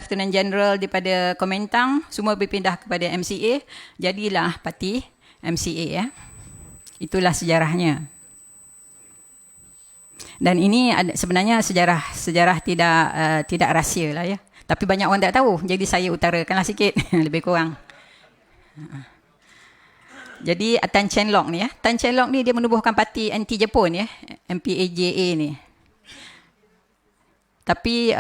Lieutenant General daripada Kuomintang, semua berpindah kepada MCA, jadilah parti MCA ya. Itulah sejarahnya. Dan ini sebenarnya sejarah tidak rahsia lah ya. Tapi banyak orang tak tahu, jadi saya utarakanlah sikit lebih kurang. Jadi Tan Cheng Lock ni ya, Tan Cheng Lock ni dia menubuhkan parti anti Jepun ya, MPAJA ni. Tapi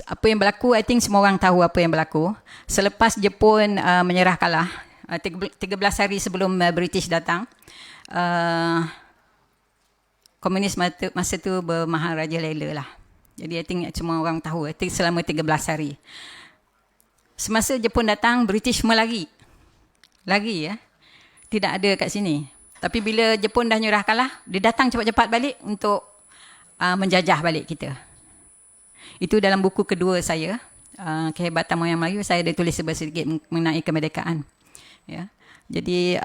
apa yang berlaku, I think semua orang tahu apa yang berlaku. Selepas Jepun menyerah kalah, 13 hari sebelum British datang, komunis masa tu bermaharajalela lah. Jadi I think semua orang tahu, I think selama 13 hari. Semasa Jepun datang, British semua lari ya. Tidak ada kat sini. Tapi bila Jepun dah nyerah kalah, dia datang cepat-cepat balik untuk menjajah balik kita. Itu dalam buku kedua saya, Kehebatan Moyang Melayu, saya ada tulis sedikit mengenai kemerdekaan. Ya. Jadi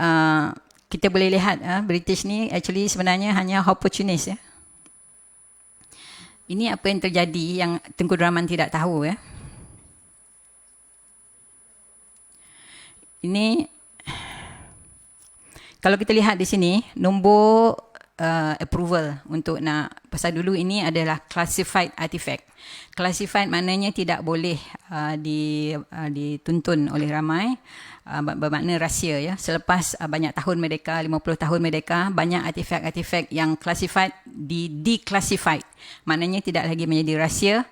kita boleh lihat British ni actually sebenarnya hanya opportunist ya. Ini apa yang terjadi yang Tengku Dahman tidak tahu ya. Ini kalau kita lihat di sini nombor approval untuk nak, pasal dulu ini adalah classified artifact. Classified maknanya tidak boleh dituntun oleh ramai, bermakna rahsia ya. Selepas banyak tahun merdeka, 50 tahun merdeka, banyak artifak-artifak yang classified declassified. Maknanya tidak lagi menjadi rahsia,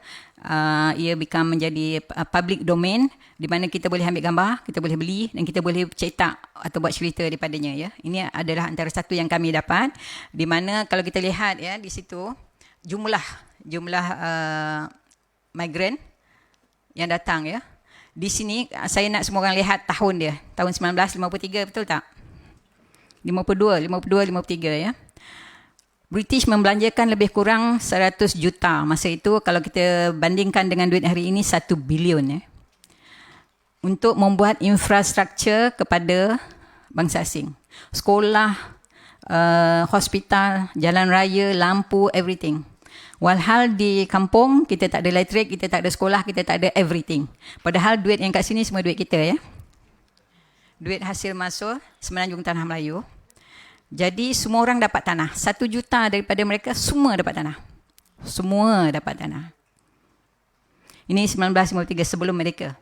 ia become menjadi public domain, di mana kita boleh ambil gambar, kita boleh beli dan kita boleh cetak atau buat cerita daripadanya ya. Ini adalah antara satu yang kami dapat, di mana kalau kita lihat ya di situ jumlah migran yang datang ya. Di sini saya nak semua orang lihat tahun dia, tahun 1953, betul tak? 52, 53 ya. British membelanjakan lebih kurang 100 juta masa itu, kalau kita bandingkan dengan duit hari ini 1 bilion ya, untuk membuat infrastruktur kepada bangsa asing. Sekolah, hospital, jalan raya, lampu, everything. Walhal di kampung kita tak ada elektrik, kita tak ada sekolah, kita tak ada everything. Padahal duit yang kat sini semua duit kita ya. Duit hasil masuk Semenanjung Tanah Melayu. Jadi semua orang dapat tanah. 1 juta daripada mereka semua dapat tanah. Semua dapat tanah. Ini 1953 sebelum merdeka.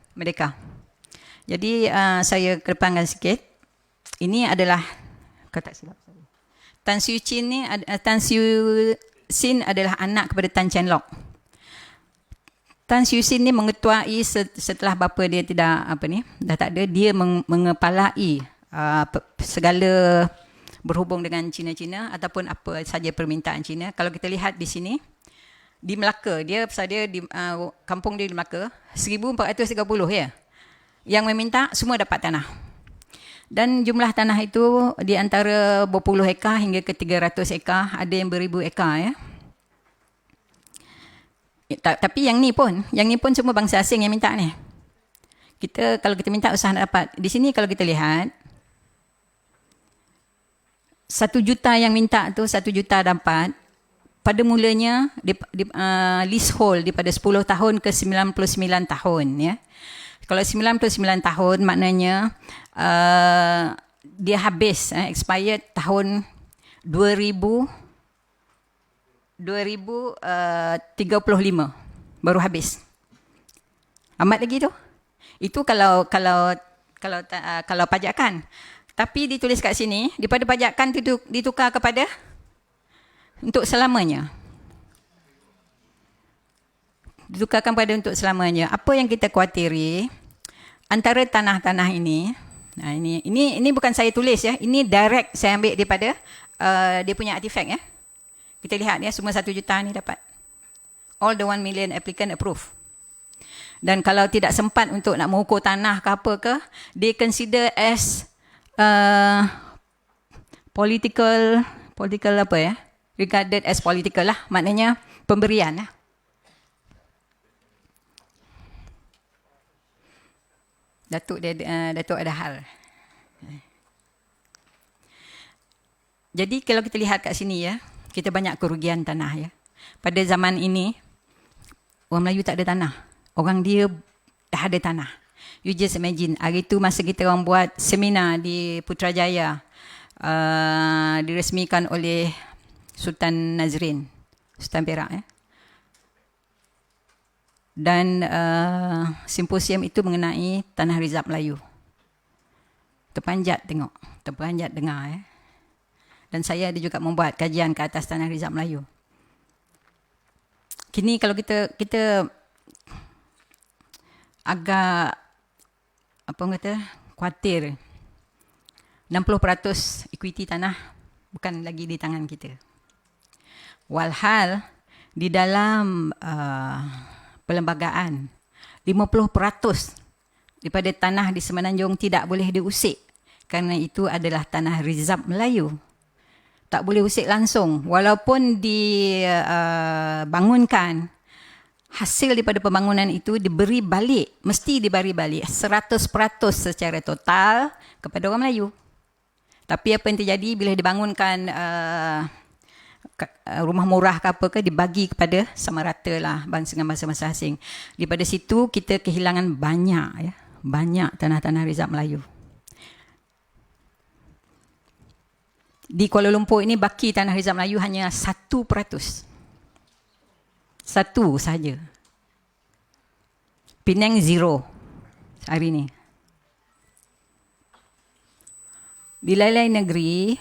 Jadi saya kedepankan sikit. Ini adalah kata silap saya. Tan Siew Sin adalah anak kepada Tan Cheng Lock. Tan Siew Sin ni mengetuai setelah bapa dia dah tak ada, dia mengepalai segala berhubung dengan Cina-Cina ataupun apa saja permintaan Cina. Kalau kita lihat di sini, di Melaka, pasal dia di kampung dia di Melaka, 1430 ya. Yang meminta semua dapat tanah. Dan jumlah tanah itu di antara berpuluh ekar hingga ke 300 ekar, ada yang beribu ekar ya. Tapi yang ni pun semua bangsa asing yang minta ni. Kalau kita minta usaha nak dapat. Di sini kalau kita lihat, 1 juta yang minta tu 1 juta dapat. Pada mulanya leasehold daripada 10 tahun ke 99 tahun ya. Kalau 99 tahun maknanya dia habis expired tahun 2035 baru habis. Amat lagi tu. Itu kalau pajakan. Tapi ditulis kat sini, daripada pajakan itu ditukar kepada untuk selamanya. Ditukarkan pada untuk selamanya. Apa yang kita khawatiri, antara tanah-tanah ini, ini bukan saya tulis ya, ini direct saya ambil daripada dia punya artifak ya. Kita lihat ya, semua 1 juta ni dapat. All the 1 million applicant approve. Dan kalau tidak sempat untuk nak mengukur tanah ke apa ke, they consider as political apa ya, regarded as political lah, maknanya pemberian lah. Datuk ada hal. Jadi kalau kita lihat kat sini ya, kita banyak kerugian tanah ya. Pada zaman ini orang Melayu tak ada tanah. Orang dia dah ada tanah. You just imagine, hari tu masa kita orang buat seminar di Putrajaya, diresmikan oleh Sultan Nazrin, Sultan Perak. Dan simposium itu mengenai Tanah Rizab Melayu. Terpanjat tengok, terpanjat dengar. Dan saya ada juga membuat kajian ke atas Tanah Rizab Melayu. Kini kalau kita agak khawatir, 60% equity tanah bukan lagi di tangan kita. Walhal di dalam perlembagaan 50% daripada tanah di Semenanjung tidak boleh diusik, kerana itu adalah tanah rizab Melayu. Tak boleh usik langsung, walaupun dibangunkan, hasil daripada pembangunan itu diberi balik, mesti diberi balik 100% secara total kepada orang Melayu. Tapi apa yang terjadi bila dibangunkan rumah murah ke apa ke, dibagi kepada sama rata lah bangsa dengan bangsa asing. Daripada situ kita kehilangan banyak tanah-tanah rizab Melayu. Di Kuala Lumpur ini baki tanah rizab Melayu hanya 1%. Satu sahaja. Penang 0 hari ini. Di lain-lain negeri,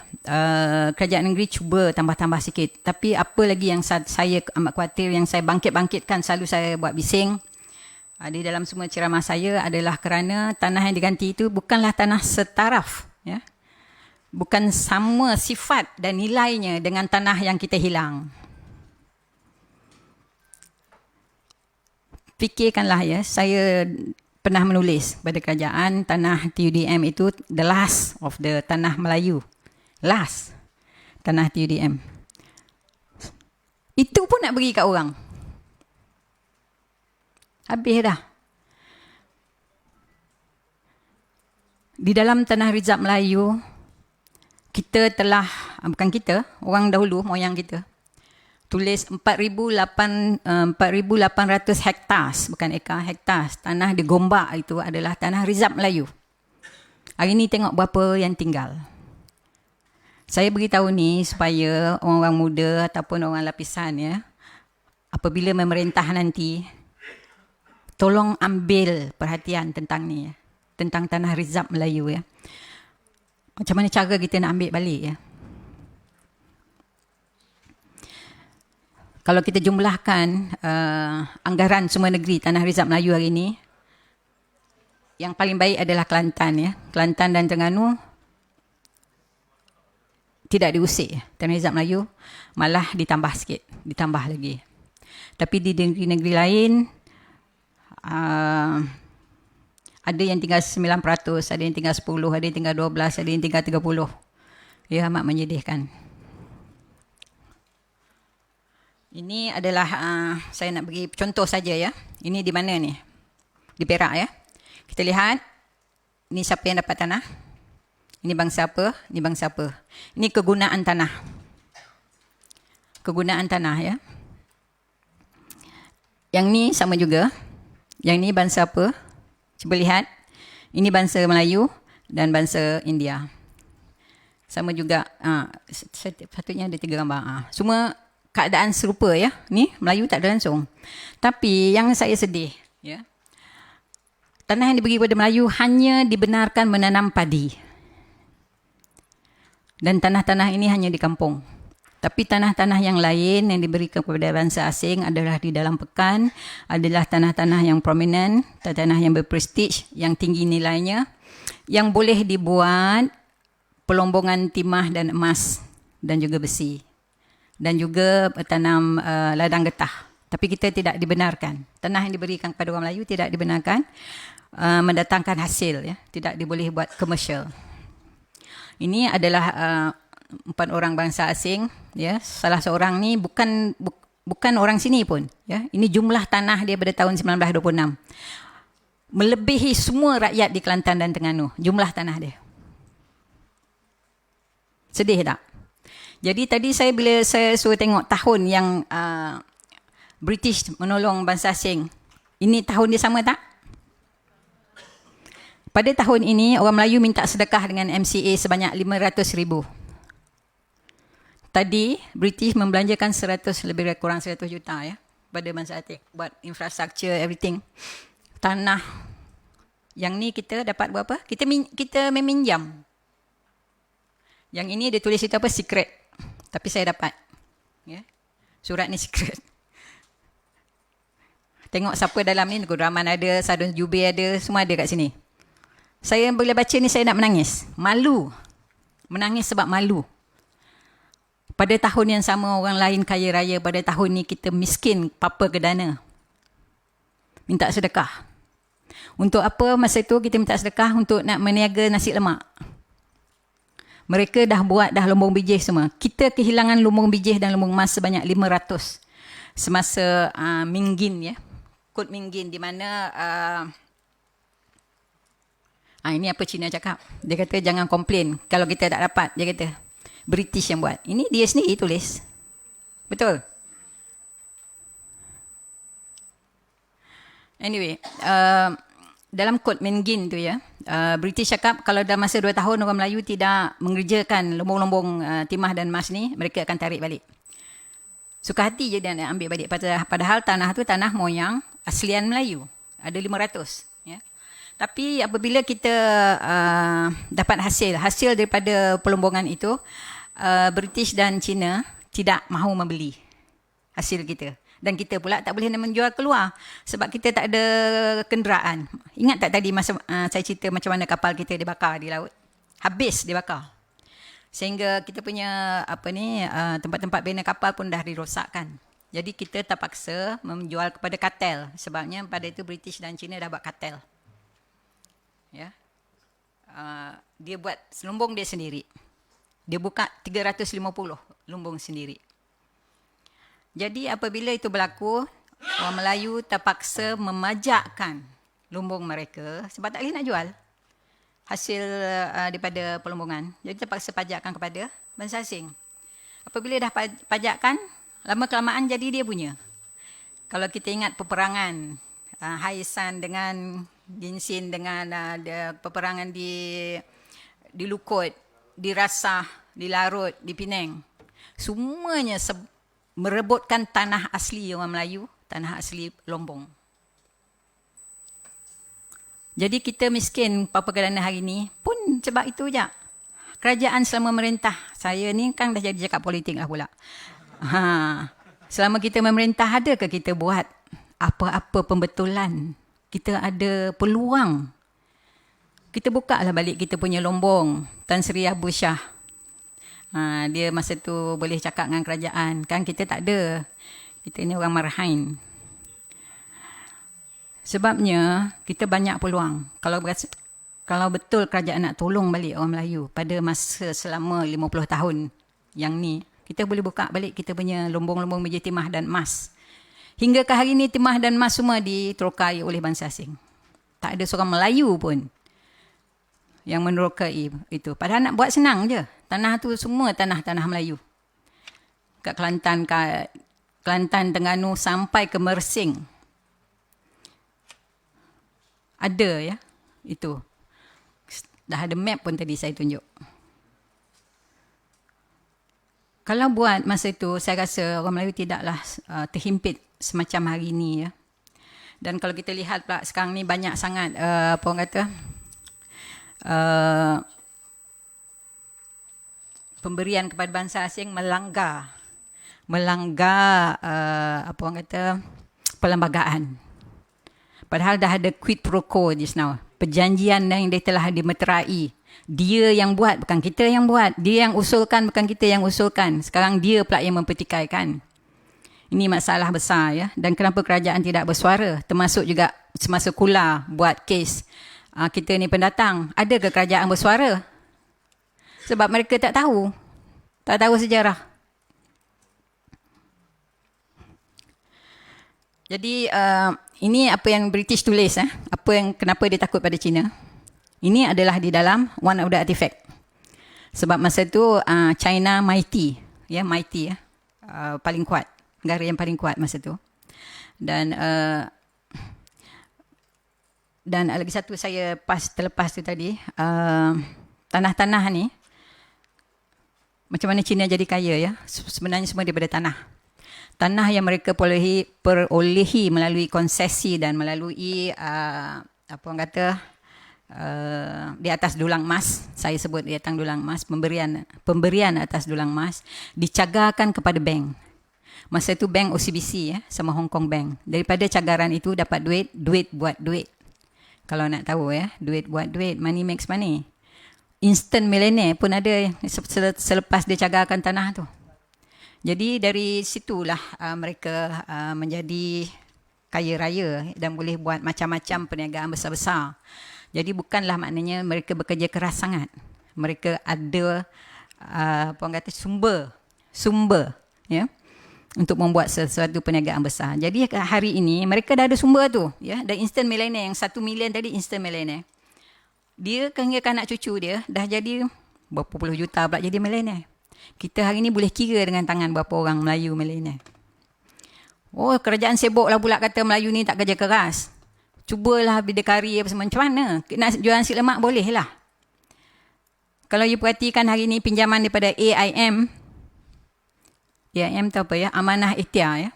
kerajaan negeri cuba tambah-tambah sikit. Tapi apa lagi yang saya amat khawatir, yang saya bangkit-bangkitkan, selalu saya buat bising di dalam semua ceramah saya adalah kerana tanah yang diganti itu bukanlah tanah setaraf. Ya? Bukan sama sifat dan nilainya dengan tanah yang kita hilang. Fikirkanlah ya, saya pernah menulis pada kerajaan tanah TUDM itu the last of the tanah Melayu. Last tanah TUDM. Itu pun nak bagi kat orang. Habis dah. Di dalam tanah rizab Melayu, kita telah, bukan kita, orang dahulu, moyang kita, tulis 4,800 hektar, bukan ekar, hektar tanah di Gombak itu adalah tanah rizab Melayu. Hari ini tengok berapa yang tinggal. Saya beritahu ni supaya orang-orang muda ataupun orang lapisan ya, apabila memerintah nanti, tolong ambil perhatian tentang ni ya, tentang tanah rizab Melayu ya. Macam mana cara kita nak ambil balik ya. Kalau kita jumlahkan anggaran semua negeri tanah rizab Melayu hari ini, yang paling baik adalah Kelantan ya. Kelantan dan Terengganu tidak diusik tanah rizab Melayu, malah ditambah sikit, ditambah lagi. Tapi di negeri-negeri lain ada yang tinggal 9%, ada yang tinggal 10%, ada yang tinggal 12%, ada yang tinggal 30%. Ya, amat menyedihkan. Ini adalah saya nak bagi contoh saja ya. Ini di mana ni? Di Perak ya. Kita lihat ini siapa yang dapat tanah. Ini bangsa apa? Ini bangsa apa? Ini kegunaan tanah. Kegunaan tanah ya. Yang ni sama juga. Yang ni bangsa apa? Cuba lihat. Ini bangsa Melayu dan bangsa India. Sama juga. Patutnya ada 3 gambar. Semua keadaan serupa ya. Ni Melayu tak ada langsung. Tapi yang saya sedih ya. Tanah yang diberi kepada Melayu hanya dibenarkan menanam padi. Dan tanah-tanah ini hanya di kampung. Tapi tanah-tanah yang lain yang diberikan kepada bangsa asing adalah di dalam pekan, adalah tanah-tanah yang prominent, tanah yang berprestij, yang tinggi nilainya, yang boleh dibuat pelombongan timah dan emas dan juga besi. Dan juga tanam ladang getah. Tapi kita tidak dibenarkan. Tanah yang diberikan kepada orang Melayu tidak dibenarkan mendatangkan hasil. Ya. Tidak diboleh buat komersial. Ini adalah 4 orang bangsa asing. Ya. Salah seorang ni bukan orang sini pun. Ya. Ini jumlah tanah dia pada tahun 1926. Melebihi semua rakyat di Kelantan dan Terengganu. Jumlah tanah dia. Sedih tak? Jadi tadi bila saya suruh tengok tahun yang British menolong bangsa asing Ini tahun dia sama tak? Pada tahun ini, orang Melayu minta sedekah dengan MCA sebanyak 500,000. Tadi, British membelanjakan 100, lebih kurang 100 juta ya, pada bangsa Atik. Buat infrastruktur, everything. Tanah. Yang ni kita dapat berapa? Kita meminjam. Yang ini dia tulis itu apa? Secret. Tapi saya dapat. Ya. Surat ni secret. Tengok siapa dalam ni. Guru Rahman ada, Sadun Jubi ada, semua ada kat sini. Saya bila baca ni saya nak menangis. Malu. Menangis sebab malu. Pada tahun yang sama orang lain kaya raya, pada tahun ni kita miskin papa ke dana. Minta sedekah. Untuk apa masa itu kita minta sedekah? Untuk nak meniaga nasi lemak. Mereka dah buat dah lumbung bijih semua. Kita kehilangan lumbung bijih dan lumbung emas sebanyak 500 semasa Minggin ya. Kod Minggin di mana ini apa Cina cakap. Dia kata jangan komplain kalau kita tak dapat. Dia kata British yang buat. Ini dia sendiri tulis. Betul? Anyway, dalam kod Minggin tu ya, British cakap kalau dalam masa 2 tahun orang Melayu tidak mengerjakan lumbung-lumbung timah dan emas ni, mereka akan tarik balik. Suka hati je dia nak ambil balik. Padahal tanah tu tanah moyang aslian Melayu. Ada 500. Ya. Tapi apabila kita dapat hasil daripada pelumbungan itu, British dan China tidak mahu membeli hasil kita. Dan kita pula tak boleh nak menjual keluar sebab kita tak ada kenderaan. Ingat tak tadi masa saya cerita macam mana kapal kita dibakar di laut? Habis dibakar. Sehingga kita punya tempat-tempat bina kapal pun dah dirosakkan. Jadi kita terpaksa menjual kepada kartel. Sebabnya pada itu British dan China dah buat kartel. Ya. Dia buat lumbung dia sendiri. Dia buka 350 lumbung sendiri. Jadi apabila itu berlaku, orang Melayu terpaksa memajakkan lumbung mereka sebab tak boleh nak jual hasil daripada pelumbungan. Jadi terpaksa pajakkan kepada bangsa asing. Apabila dah pajakkan, lama-kelamaan jadi dia punya. Kalau kita ingat peperangan Haisan dengan Ginsin dengan peperangan di Lukut, di Rasah, di Larut, di Penang. Semuanya merebutkan tanah asli orang Melayu, tanah asli Lombong. Jadi kita miskin Papa Kedana hari ni pun sebab itu je. Kerajaan selama memerintah, saya ni kan dah jadi cakap politik lah pula. Selama kita memerintah, adakah kita buat apa-apa pembetulan? Kita ada peluang. Kita buka lah balik kita punya Lombong. Tan Sri Abu Shah. Dia masa tu boleh cakap dengan kerajaan. Kan kita tak ada. Kita ni orang marhain. Sebabnya kita banyak peluang. Kalau betul kerajaan nak tolong balik orang Melayu pada masa selama 50 tahun yang ni, kita boleh buka balik kita punya lumbung-lumbung meja timah dan emas. Hingga ke hari ni timah dan emas semua diterokai oleh bangsa asing. Tak ada seorang Melayu pun yang menerokai itu. Padahal nak buat senang je. Tanah tu semua tanah-tanah Melayu. Kat Kelantan, Terengganu sampai ke Mersing. Ada ya, itu. Dah ada map pun tadi saya tunjuk. Kalau buat masa itu, saya rasa orang Melayu tidaklah terhimpit semacam hari ini ya. Dan kalau kita lihat pula sekarang ni banyak sangat apa orang kata pemberian kepada bangsa asing melanggar apa orang kata perlembagaan. Padahal dah ada quid pro quo just now. Perjanjian yang dia telah dimeterai. Dia yang buat, bukan kita yang buat. Dia yang usulkan, bukan kita yang usulkan. Sekarang dia pula yang mempertikaikan. Ini masalah besar ya. Dan kenapa kerajaan tidak bersuara? Termasuk juga semasa Kula buat kes. Kita ni pendatang. Adakah kerajaan bersuara? Sebab mereka tak tahu. Tak tahu sejarah. Jadi ini apa yang British tulis. Kenapa dia takut pada China. Ini adalah di dalam one of the artifact. Sebab masa tu China mighty. Ya, mighty ya. Paling kuat. Negara yang paling kuat masa tu. Dan Dan lagi satu saya terlepas tu tadi, tanah-tanah ni, macam mana Cina jadi kaya ya, sebenarnya semua daripada tanah. Tanah yang mereka perolehi melalui konsesi dan melalui, apa orang kata, di atas dulang emas, saya sebut di atas dulang emas, pemberian atas dulang emas, dicagarkan kepada bank. Masa itu bank OCBC sama Hong Kong Bank. Daripada cagaran itu dapat duit buat duit. Kalau nak tahu duit buat duit, money makes money. Instant millionaire pun ada selepas dia cagarkan tanah tu. Jadi dari situlah mereka menjadi kaya raya dan boleh buat macam-macam perniagaan besar-besar. Jadi bukanlah maknanya mereka bekerja keras sangat. Mereka ada apa orang kata sumber ya, untuk membuat sesuatu perniagaan besar. Jadi hari ini mereka dah ada sumber tu ya, dan instant millionaire yang 1 million tadi instant millionaire. Dia hingga anak cucu dia dah jadi berapa puluh juta pula jadi millionaire. Kita hari ni boleh kira dengan tangan berapa orang Melayu millionaire. Oh, kerajaan sibuk lah pula kata Melayu ni tak kerja keras. Cubalah bidikari apa semua. Macam mana? Nak jual nasi lemak boleh lah. Kalau you perhatikan hari ni pinjaman daripada AIM tu apa ya? Amanah Ikhtiar ya.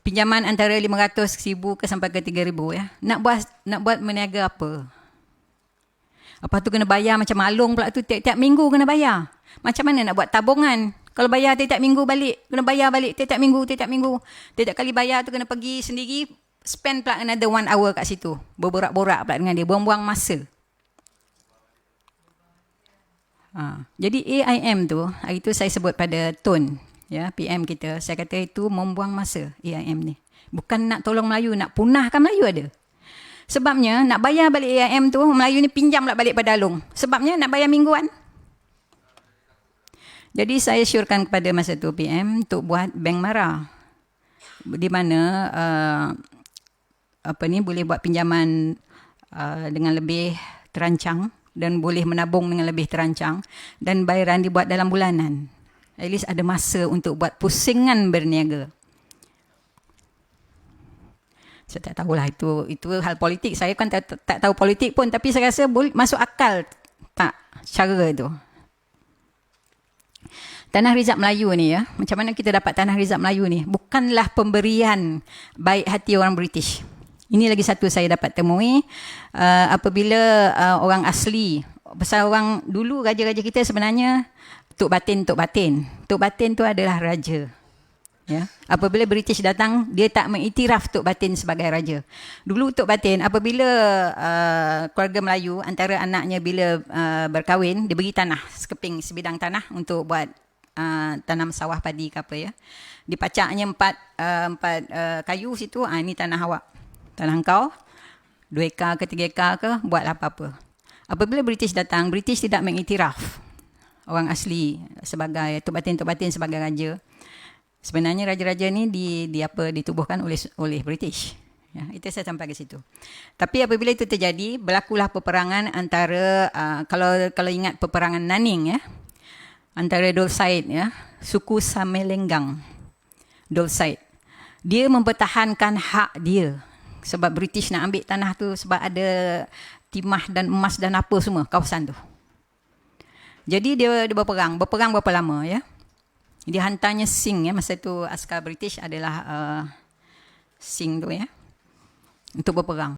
Pinjaman antara 500,000 ke sampai ke 3,000 ya. Nak buat meniaga apa? Lepas tu kena bayar macam malung pula tu, tiap-tiap minggu kena bayar. Macam mana nak buat tabungan? Kalau bayar tiap-tiap minggu balik, kena bayar balik tiap-tiap minggu. Tiap-tiap kali bayar tu kena pergi sendiri, spend pula another 1 hour kat situ. Berborak-borak pula dengan dia, buang-buang masa. Jadi AIM tu, hari tu saya sebut pada Tun. Ya, PM kita, saya kata itu membuang masa AIM ni. Bukan nak tolong Melayu, nak punahkan Melayu ada. Sebabnya nak bayar balik AIM tu, Melayu ni pinjam pula balik pada Alung. Sebabnya nak bayar mingguan. Jadi saya syorkan kepada masa tu PM untuk buat bank mara. Di mana boleh buat pinjaman dengan lebih terancang dan boleh menabung dengan lebih terancang dan bayaran dibuat dalam bulanan. At least ada masa untuk buat pusingan berniaga. Saya tak tahulah itu hal politik. Saya kan tak tahu politik pun, tapi saya rasa boleh masuk akal tak cara itu. Tanah Rizab Melayu ni ya, macam mana kita dapat Tanah Rizab Melayu ni? Bukanlah pemberian baik hati orang British. Ini lagi satu saya dapat temui apabila orang asli, pasal orang dulu raja-raja kita sebenarnya Tok Batin. Tok Batin tu adalah raja. Ya. Apabila British datang, dia tak mengiktiraf Tok Batin sebagai raja. Dulu Tok Batin, apabila keluarga Melayu, antara anaknya bila berkahwin, dia bagi tanah, sekeping sebidang tanah untuk buat tanam sawah padi ke apa ya. Dipacaknya 4 kayu situ, ini tanah awak. Tanah kau, 2 ekar ke 3 ekar ke, buatlah apa-apa. Apabila British datang, British tidak mengiktiraf orang asli sebagai Tok Batin sebagai raja. Sebenarnya raja-raja ni ditubuhkan oleh British. Ya, itu saya sampai ke situ. Tapi apabila itu terjadi, berlakulah peperangan antara kalau ingat peperangan Nanning ya, antara Dol Said ya, suku Samelenggang. Dol Said. Dia mempertahankan hak dia sebab British nak ambil tanah tu sebab ada timah dan emas dan apa semua kawasan tu. Jadi dia berperang berapa lama ya? Dia hantarnya Sing ya, masa tu askar British adalah Sing tu ya, untuk berperang.